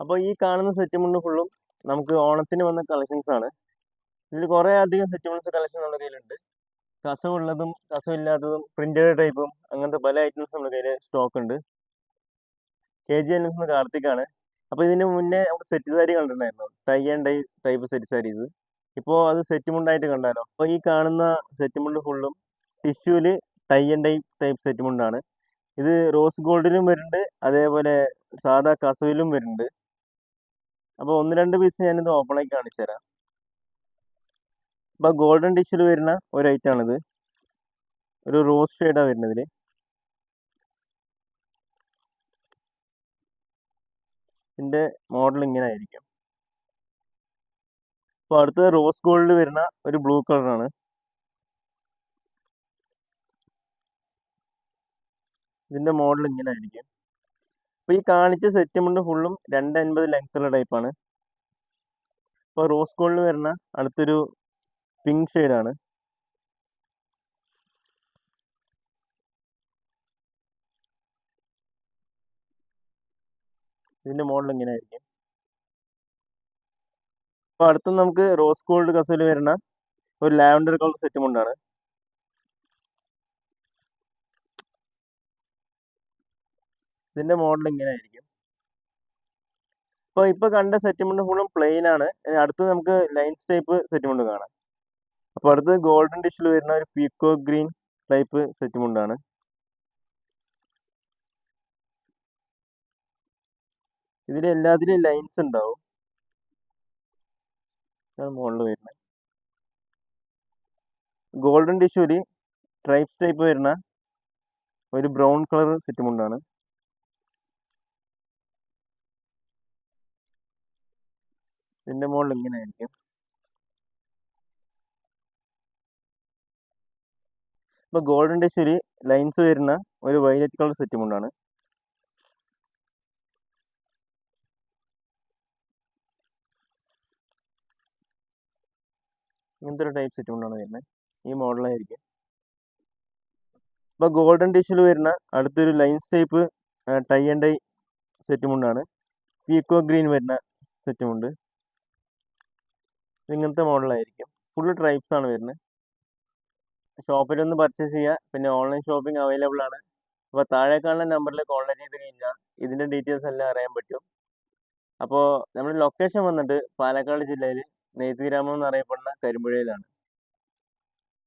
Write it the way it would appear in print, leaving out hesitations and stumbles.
അപ്പോൾ ഈ കാണുന്ന സെറ്റ് മുണ്ട് ഫുള്ളും നമുക്ക് ഓണത്തിന് വന്ന കളക്ഷൻസ് ആണ്. ഇതിൽ കുറേ അധികം സെറ്റ് മുണ്ട്സ് കളക്ഷൻ നമ്മുടെ കയ്യിലുണ്ട്. കസവുള്ളതും കസവില്ലാത്തതും പ്രിന്റഡ് ടൈപ്പും അങ്ങനത്തെ പല ഐറ്റംസ് നമ്മുടെ കയ്യിൽ സ്റ്റോക്ക് ഉണ്ട്. KG കാർത്തിക്കാണ്. അപ്പോൾ ഇതിന് മുന്നേ നമുക്ക് സെറ്റ് സാരി കണ്ടിട്ടുണ്ടായിരുന്നു, tie and dye type set saris. ഇപ്പോൾ അത് സെറ്റ് മുണ്ടായിട്ട് കണ്ടാലോ. അപ്പോൾ ഈ കാണുന്ന സെറ്റ് മുണ്ട് ഫുള്ളും ടിഷ്യൂല് tie and dye type set മുണ്ടാണ്. ഇത് റോസ് ഗോൾഡിലും വരുന്നുണ്ട്, അതേപോലെ സാധാ കസവിലും വരുന്നുണ്ട്. അപ്പോൾ ഒന്ന് രണ്ട് പീസ് ഞാനിത് ഓപ്പൺ ആക്കി കാണിച്ചു തരാം. അപ്പോൾ ഗോൾഡൻ ടിഷ്യൂല് വരുന്ന ഒരു ഐറ്റം ആണിത്. ഒരു റോസ് ഷെയ്ഡാണ് വരുന്നത് ഇതിൽ. ഇതിന്റെ മോഡൽ ഇങ്ങനെ ആയിരിക്കും. അപ്പോൾ അടുത്തത് റോസ് ഗോൾഡിൽ വരുന്ന ഒരു ബ്ലൂ കളറാണ്. ഇതിന്റെ മോഡൽ ഇങ്ങനെ ആയിരിക്കും. അപ്പോൾ ഈ കാണിച്ച സെറ്റ് മുണ്ട് ഫുള്ളും 250 ലെങ്ത്തുള്ള ടൈപ്പാണ്. ഇപ്പോൾ റോസ് ഗോൾഡിൽ വരുന്ന അടുത്തൊരു പിങ്ക് ഷെയ്ഡാണ്. ഇതിന്റെ മോഡൽ ഇങ്ങനെ ആയിരിക്കും. അപ്പോൾ അടുത്ത് നമുക്ക് റോസ് ഗോൾഡ് കസവിൽ വരുന്ന ഒരു ലാവൻഡർ കളർ സെറ്റ് മുണ്ടാണ്. ഇതിന്റെ മോഡൽ ഇങ്ങനെ ആയിരിക്കും. ഇപ്പോൾ കണ്ട സെറ്റ് മുണ്ട് ഫുള്ളും പ്ലെയിൻ ആണ്. ഇനി അടുത്ത് നമുക്ക് ലൈൻസ് ടൈപ്പ് സെറ്റ് മുണ്ട് കാണാം. അപ്പോൾ അടുത്ത് ഗോൾഡൻ ഡിഷിൽ വരുന്ന ഒരു പീക്കോ ഗ്രീൻ ടൈപ്പ് സെറ്റ് മുണ്ടാണ്. ഇതിൽ എല്ലാത്തിലും ലൈൻസ് ഉണ്ടാവും. മുകളിൽ വരുന്നത് ഗോൾഡൻ ടിഷ്യൂല് ട്രൈപ്സ് ടൈപ്പ് വരുന്ന ഒരു ബ്രൗൺ കളർ സെറ്റ് മുണ്ടാണ്. ഇതിന്റെ മുകളിൽ ഇങ്ങനെ ആയിരിക്കും. ഇപ്പോൾ ഗോൾഡൻ ടിഷ്യൂല് ലൈൻസ് വരുന്ന ഒരു വയലറ്റ് കളർ സെറ്റ് മുണ്ടാണ്. ഇങ്ങനത്തെ ഒരു ടൈപ്പ് സെറ്റ് മുണ്ടാണ് വരുന്നത്. ഈ മോഡലായിരിക്കും. ഇപ്പോൾ ഗോൾഡൻ ടിഷ്യൂല് വരുന്ന അടുത്തൊരു lines type tie and dye set മുണ്ടാണ്. പീക്കോ ഗ്രീൻ വരുന്ന സെറ്റ് മുണ്ട്. ഇങ്ങനത്തെ മോഡലായിരിക്കും. ഫുള്ള് ട്രൈപ്സ് ആണ് വരുന്നത്. ഷോപ്പിലൊന്ന് പർച്ചേസ് ചെയ്യുക. പിന്നെ ഓൺലൈൻ ഷോപ്പിംഗ് അവൈലബിൾ ആണ്. അപ്പോൾ താഴെ കാണുന്ന നമ്പറിൽ കോൺടാക്ട് ചെയ്ത് കഴിഞ്ഞാൽ ഇതിൻ്റെ ഡീറ്റെയിൽസ് എല്ലാം അറിയാൻ പറ്റും. അപ്പോൾ നമ്മുടെ ലൊക്കേഷൻ വന്നിട്ട് പാലക്കാട് ജില്ലയിൽ നെയ്ത്ത് ഗ്രാമം എന്നറിയപ്പെടുന്ന കരിമ്പുഴയിലാണ്.